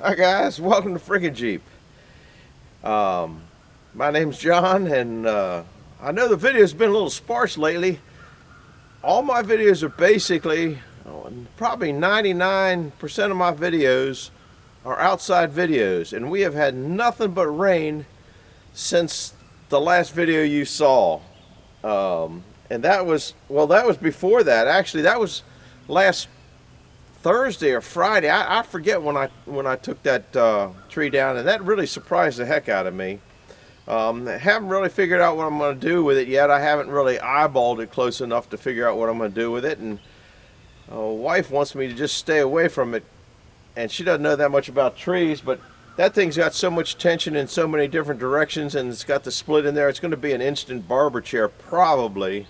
Hi guys, welcome to Freaking Jeep. My name's John, and I know the video's been a little sparse lately. All my videos are basically, probably 99% of my videos are outside videos, and we have had nothing but rain since the last video you saw. And that was before that. Actually, that was last Thursday or Friday. I forget when I took that tree down, and that really surprised the heck out of me. I haven't really figured out what I'm going to do with it yet. I haven't really eyeballed it close enough to figure out what I'm going to do with it, and wife wants me to just stay away from it, and she doesn't know that much about trees, but that thing's got so much tension in so many different directions, and it's got the split in there. It's going to be an instant barber chair probably.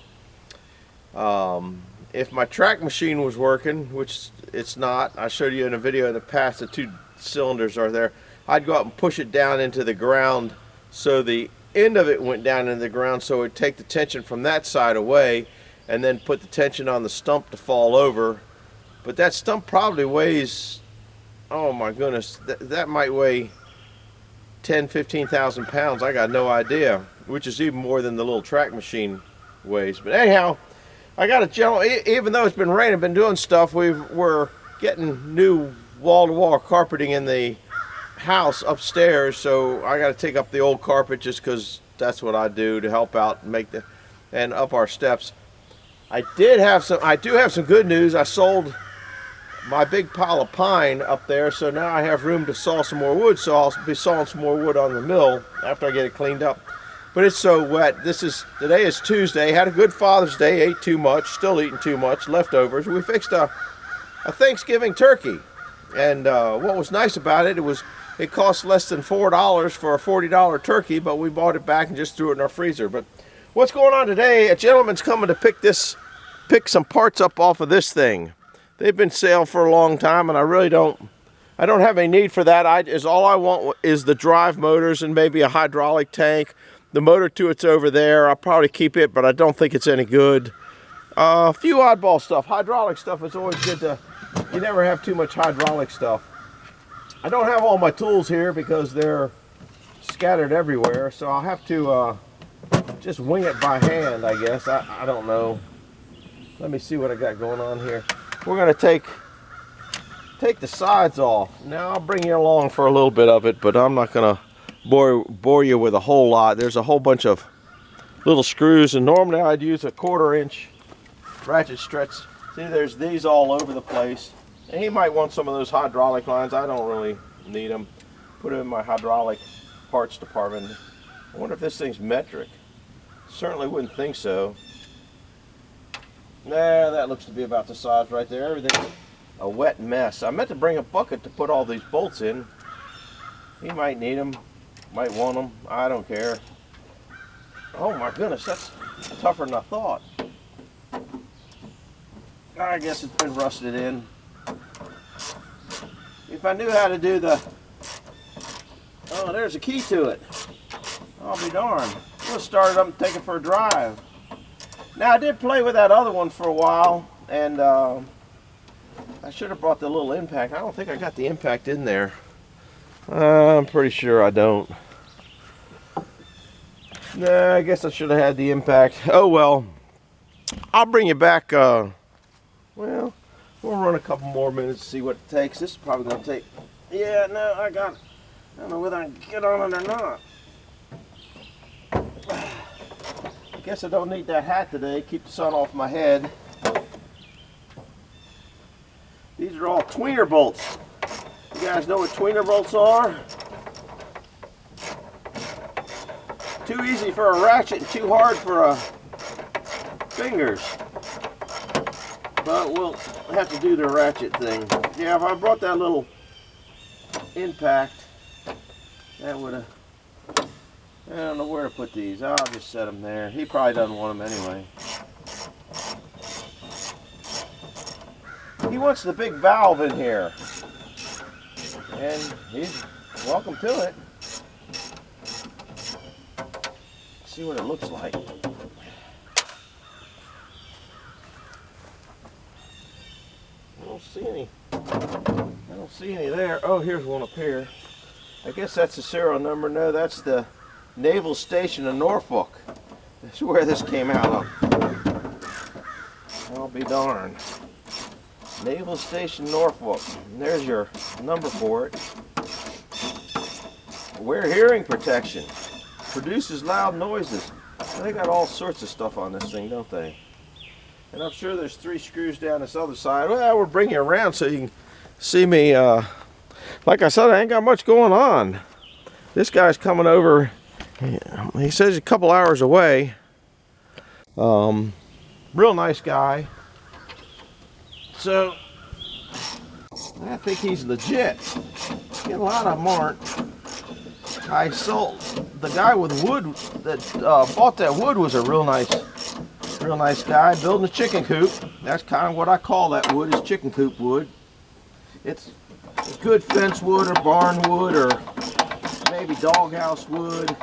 If my track machine was working, which it's not, I showed you in a video in the past, the two cylinders are there, I'd go up and push it down into the ground so the end of it went down into the ground, so it would take the tension from that side away and then put the tension on the stump to fall over. But that stump probably weighs, oh my goodness, that might weigh 15,000 pounds. I got no idea, which is even more than the little track machine weighs. But anyhow, I got a gentleman, even though it's been raining, been doing stuff, we're getting new wall-to-wall carpeting in the house upstairs, so I got to take up the old carpet just because that's what I do to help out and up our steps. I do have some good news. I sold my big pile of pine up there, so now I have room to saw some more wood, so I'll be sawing some more wood on the mill after I get it cleaned up. But it's so wet. Today is Tuesday. Had a good Father's Day. Ate too much. Still eating too much. Leftovers. We fixed a Thanksgiving turkey, and what was nice about it, it cost less than $4 for a $40 turkey, but we bought it back and just threw it in our freezer. But what's going on today? A gentleman's coming to pick some parts up off of this thing. They've been sale for a long time, and I don't have any need for that. All I want is the drive motors and maybe a hydraulic tank. The motor to it's over there. I'll probably keep it, but I don't think it's any good. A few oddball stuff. Hydraulic stuff is always good you never have too much hydraulic stuff. I don't have all my tools here because they're scattered everywhere, so I'll have to just wing it by hand, I guess. I don't know. Let me see what I got going on here. We're going to take the sides off. Now I'll bring you along for a little bit of it, but I'm not going to bore you with a whole lot. There's a whole bunch of little screws, and normally I'd use a 1/4 inch ratchet stretch. See, there's these all over the place, and he might want some of those hydraulic lines. I don't really need them. Put them in my hydraulic parts department. I wonder if this thing's metric. Certainly wouldn't think so. Nah, that looks to be about the size right there. Everything's a wet mess. I meant to bring a bucket to put all these bolts in. He might need them. Might want them. I don't care. Oh my goodness, that's tougher than I thought. I guess it's been rusted in. If I knew how to do oh, there's a key to it. I'll be darned. We'll start it up and take it for a drive. Now I did play with that other one for a while, and I should have brought the little impact. I don't think I got the impact in there. I'm pretty sure I don't. Nah, I guess I should have had the impact. Oh well. I'll bring you back. Well, we'll run a couple more minutes to see what it takes. This is probably going to take... Yeah, no, I don't know whether I can get on it or not. I guess I don't need that hat today. Keep the sun off my head. These are all tweener bolts. You guys know what tweener bolts are? Too easy for a ratchet and too hard for fingers. But we'll have to do the ratchet thing. Yeah, if I brought that little impact, that would have... I don't know where to put these. I'll just set them there. He probably doesn't want them anyway. He wants the big valve in here. And he's welcome to it. See what it looks like. We'll don't see any there. Oh, here's one up here. I guess that's the serial number. No, that's the Naval Station in Norfolk. That's where this came out of. I'll be darned. Naval Station Norfolk. And there's your number for it. Wear hearing protection. Produces loud noises. They got all sorts of stuff on this thing, don't they? And I'm sure there's 3 screws down this other side. Well, we'll bring you around so you can see me. Like I said, I ain't got much going on. This guy's coming over. He says a couple hours away. Real nice guy. So I think he's legit. A lot of them aren't. I sold the guy with wood that bought that wood was a real nice guy building a chicken coop. That's kind of what I call that wood, is chicken coop wood. It's good fence wood or barn wood or maybe doghouse wood.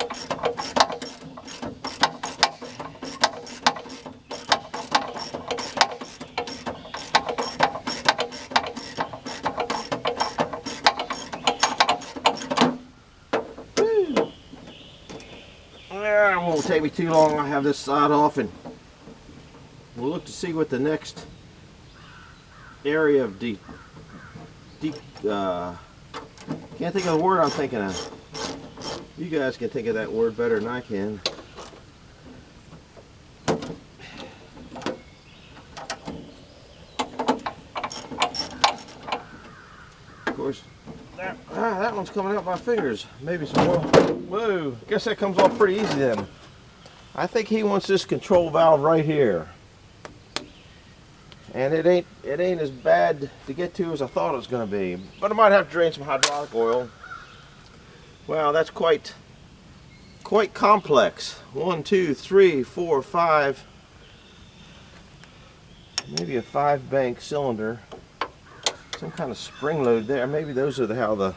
It won't take me too long. I'll have this side off and we'll look to see what the next area of can't think of the word I'm thinking of. You guys can think of that word better than I can. Of course, that one's coming out my fingers. Maybe some more. Whoa, guess that comes off pretty easy then. I think he wants this control valve right here. And it ain't as bad to get to as I thought it was going to be. But I might have to drain some hydraulic oil. Wow, that's quite complex. 1, 2, 3, 4, 5. Maybe a 5-bank cylinder. Some kind of spring load there. Maybe those are how the...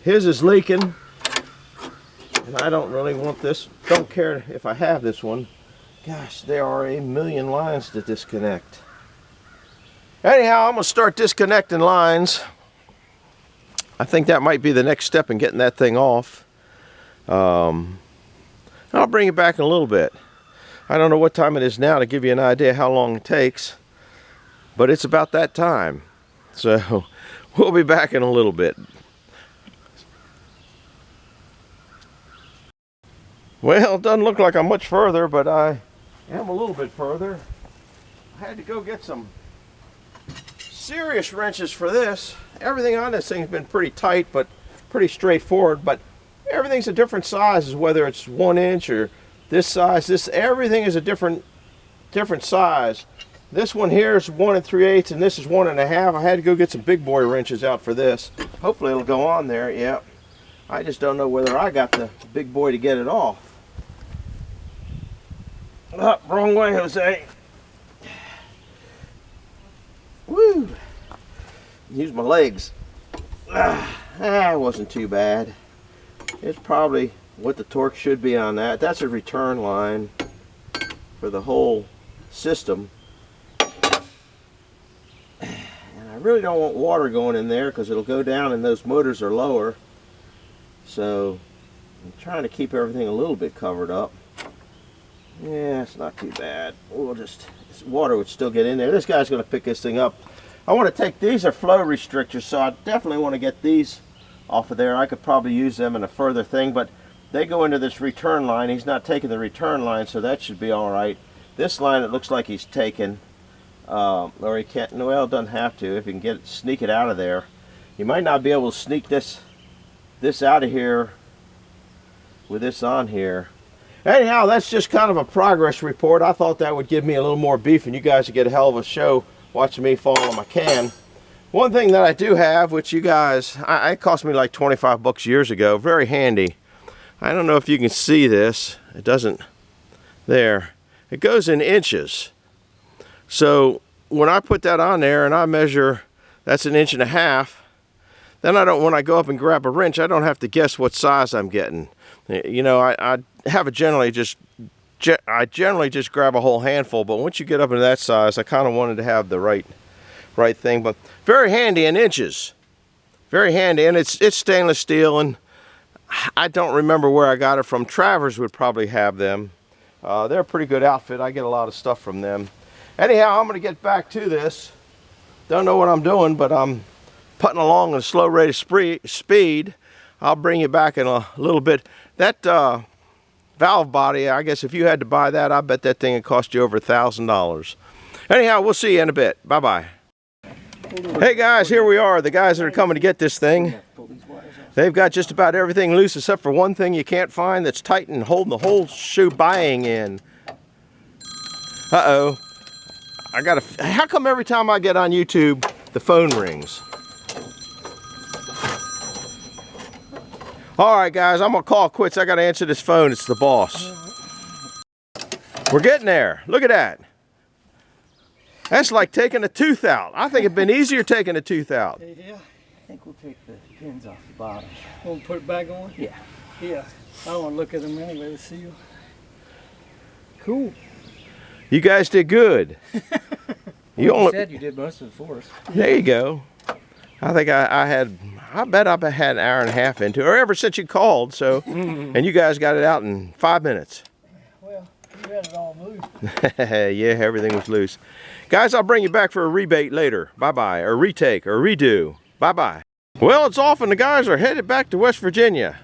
His is leaking. And I don't really want this. Don't care if I have this one. Gosh, there are a million lines to disconnect. Anyhow, I'm going to start disconnecting lines. I think that might be the next step in getting that thing off. I'll bring it back in a little bit. I don't know what time it is now to give you an idea how long it takes. But it's about that time. So we'll be back in a little bit. Well, it doesn't look like I'm much further, but I am a little bit further. I had to go get some serious wrenches for this. Everything on this thing's been pretty tight, but pretty straightforward. But everything's a different size, whether it's 1 inch or this size. Everything is a different size. This one here is 1 3/8, and this is 1 1/2. I had to go get some big boy wrenches out for this. Hopefully it'll go on there. Yeah. I just don't know whether I got the big boy to get it off. Oh, wrong way, Jose. Woo! Use my legs. It wasn't too bad. It's probably what the torque should be on that. That's a return line for the whole system. And I really don't want water going in there because it'll go down and those motors are lower. So I'm trying to keep everything a little bit covered up. Yeah, it's not too bad. We'll just, water would still get in there. This guy's going to pick this thing up. I want to take, these are flow restrictors, so I definitely want to get these off of there. I could probably use them in a further thing, but they go into this return line. He's not taking the return line, so that should be all right. This line, it looks like he's taken, or he can't, well, it doesn't have to. If he can sneak it out of there. He might not be able to sneak this out of here with this on here. Anyhow, that's just kind of a progress report. I thought that would give me a little more beef and you guys would get a hell of a show watching me fall on my can. One thing that I do have, which you guys, it cost me like 25 bucks years ago, very handy. I don't know if you can see this. It doesn't, there. It goes in inches. So when I put that on there and I measure, that's 1.5 inches, then when I go up and grab a wrench, I don't have to guess what size I'm getting. You know, I have it generally just I generally just grab a whole handful, but once you get up into that size, I kind of wanted to have the right thing. But very handy in inches, very handy, and it's stainless steel, and I don't remember where I got it from. Travers would probably have them. They're a pretty good outfit. I get a lot of stuff from them. Anyhow, I'm going to get back to this. Don't know what I'm doing, but I'm putting along at a slow rate of speed. I'll bring you back in a little bit. That valve body, I guess if you had to buy that, I bet that thing would cost you over $1,000. Anyhow, we'll see you in a bit. Bye-bye. Hey guys, here we are. The guys that are coming to get this thing. They've got just about everything loose except for one thing you can't find that's tight and holding the whole shoe buying in. Uh-oh. How come every time I get on YouTube, the phone rings? All right, guys, I'm gonna call quits. I gotta answer this phone. It's the boss. We're getting there. Look at that. That's like taking a tooth out. I think it'd been easier taking a tooth out. Yeah. I think we'll take the pins off the bottom. Want to put it back on? Yeah. Yeah. I don't want to look at them anyway to see you. Cool. You guys did good. You said you did most of it for us. There you go. I think I bet I've had an hour and a half into it, or ever since you called, so, and you guys got it out in 5 minutes. Well, you had it all loose. Yeah, everything was loose. Guys, I'll bring you back for a rebate later. Bye-bye, or retake, or redo. Bye-bye. Well, it's off and the guys are headed back to West Virginia.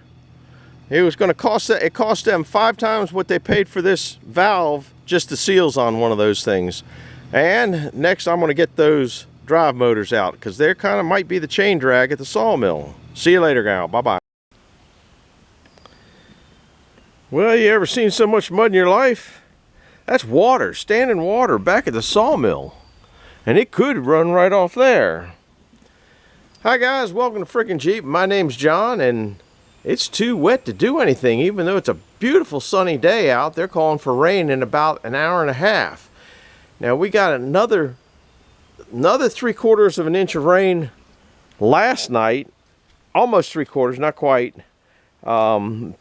It was going to cost them 5 times what they paid for this valve, just the seals on one of those things. And next I'm going to get those drive motors out because they're kind of might be the chain drag at the sawmill. See you later, gal. Bye-bye. Well, you ever seen so much mud in your life? That's water, standing water back at the sawmill. And it could run right off there. Hi guys, welcome to Frickin' Jeep. My name's John, and it's too wet to do anything. Even though it's a beautiful sunny day out, they're calling for rain in about an hour and a half. Now we got another 3/4 of an inch of rain last night, almost 3/4, not quite.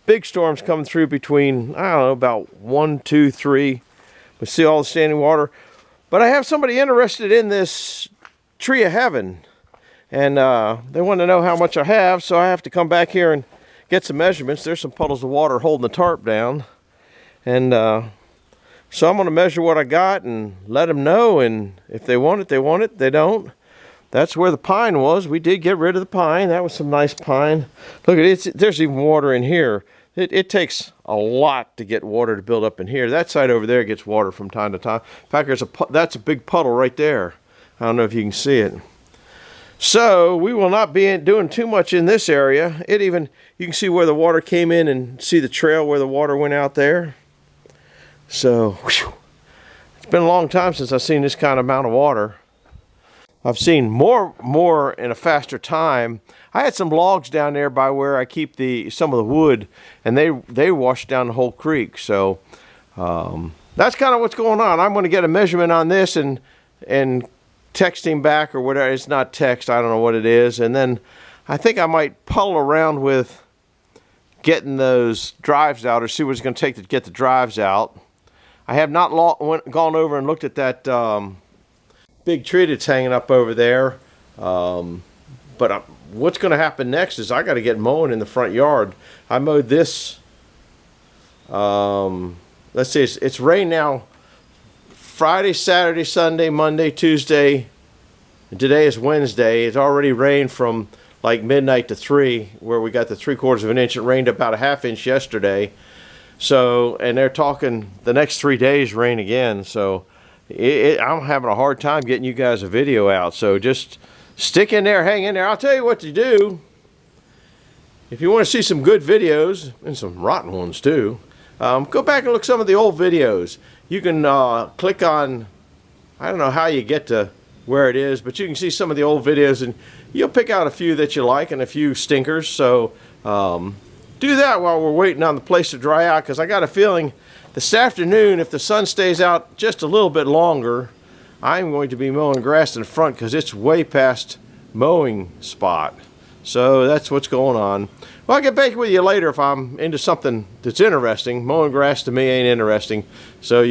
Big storms coming through between, I don't know, about 1, 2, 3. We see all the standing water. But I have somebody interested in this tree of heaven, and they want to know how much I have, so I have to come back here and get some measurements. There's some puddles of water holding the tarp down, and so I'm going to measure what I got and let them know, and if they want it, they want it. They don't. That's where the pine was. We did get rid of the pine. That was some nice pine. Look at it. There's even water in here. It takes a lot to get water to build up in here. That side over there gets water from time to time. In fact, that's a big puddle right there. I don't know if you can see it. So we will not be doing too much in this area. You can see where the water came in and see the trail where the water went out there. So, whew, it's been a long time since I've seen this kind of amount of water. I've seen more in a faster time. I had some logs down there by where I keep some of the wood, and they washed down the whole creek. So that's kind of what's going on. I'm going to get a measurement on this and text him back or whatever. It's not text. I don't know what it is. And then I think I might puddle around with getting those drives out, or see what it's going to take to get the drives out. I have not gone over and looked at that big tree that's hanging up over there. But what's going to happen next is I got to get mowing in the front yard. I mowed this. Let's see, it's rained now Friday, Saturday, Sunday, Monday, Tuesday, and today is Wednesday. It's already rained from like midnight to 3, where we got the 3/4 of an inch. It rained about a 1/2 inch yesterday. So, and they're talking the next 3 days rain again. So I'm having a hard time getting you guys a video out. So just stick in there, hang in there. I'll tell you what to do. If you want to see some good videos, and some rotten ones too, go back and look some of the old videos. You can click on, I don't know how you get to where it is, but you can see some of the old videos, and you'll pick out a few that you like and a few stinkers. So do that while we're waiting on the place to dry out, because I got a feeling this afternoon, if the sun stays out just a little bit longer, I'm going to be mowing grass in the front because it's way past mowing spot. So that's what's going on. Well, I'll get back with you later if I'm into something that's interesting. Mowing grass to me ain't interesting. So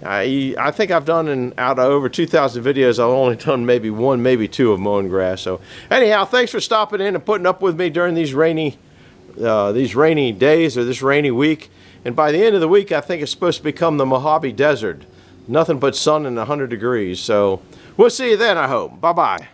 I think I've done out of over 2,000 videos, I've only done maybe one, maybe two of mowing grass. So anyhow, thanks for stopping in and putting up with me during these rainy days or this rainy week. And by the end of the week, I think it's supposed to become the Mojave Desert. Nothing but sun and 100 degrees. So we'll see you then, I hope. Bye-bye.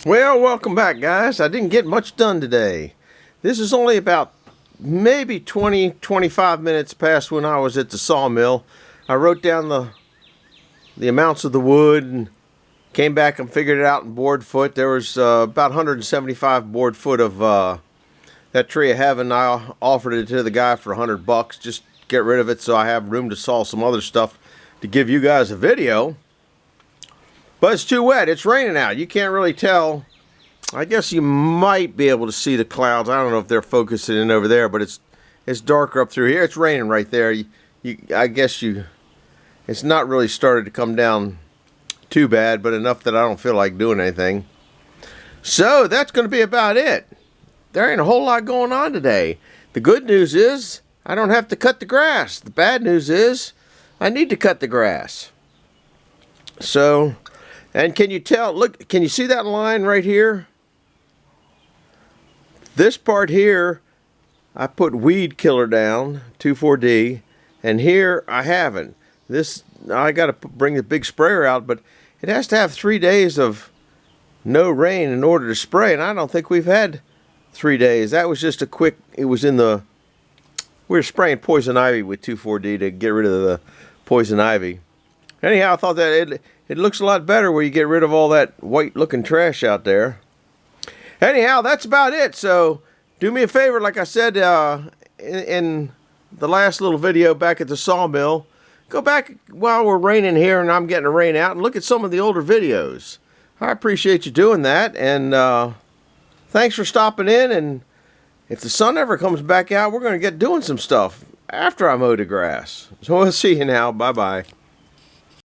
Well, welcome back, guys. I didn't get much done today. This is only about maybe 20-25 minutes past when I was at the sawmill. I wrote down the amounts of the wood and came back and figured it out in board foot. There was about 175 board foot of that tree of heaven. I offered it to the guy for $100. Just get rid of it so I have room to saw some other stuff to give you guys a video. But it's too wet. It's raining out. You can't really tell. I guess you might be able to see the clouds. I don't know if they're focusing in over there, but it's darker up through here. It's raining right there. I guess it's not really started to come down too bad, but enough that I don't feel like doing anything. So that's going to be about it. There ain't a whole lot going on today. The good news is I don't have to cut the grass. The bad news is I need to cut the grass. So, and can you tell, look, can you see that line right here? This part here, I put weed killer down, 2,4-D, and here I haven't. This, I got to bring the big sprayer out, but it has to have 3 days of no rain in order to spray, and I don't think we've had 3 days. That was just a quick, it was in the, we were spraying poison ivy with 2,4-D to get rid of the poison ivy. Anyhow, I thought that it looks a lot better where you get rid of all that white looking trash out there. Anyhow, that's about it. So do me a favor, like I said in the last little video back at the sawmill, go back while we're raining here and I'm getting the rain out and look at some of the older videos. I appreciate you doing that, and thanks for stopping in. And if the sun ever comes back out, we're going to get doing some stuff after I mow the grass. So we'll see you now. Bye-bye.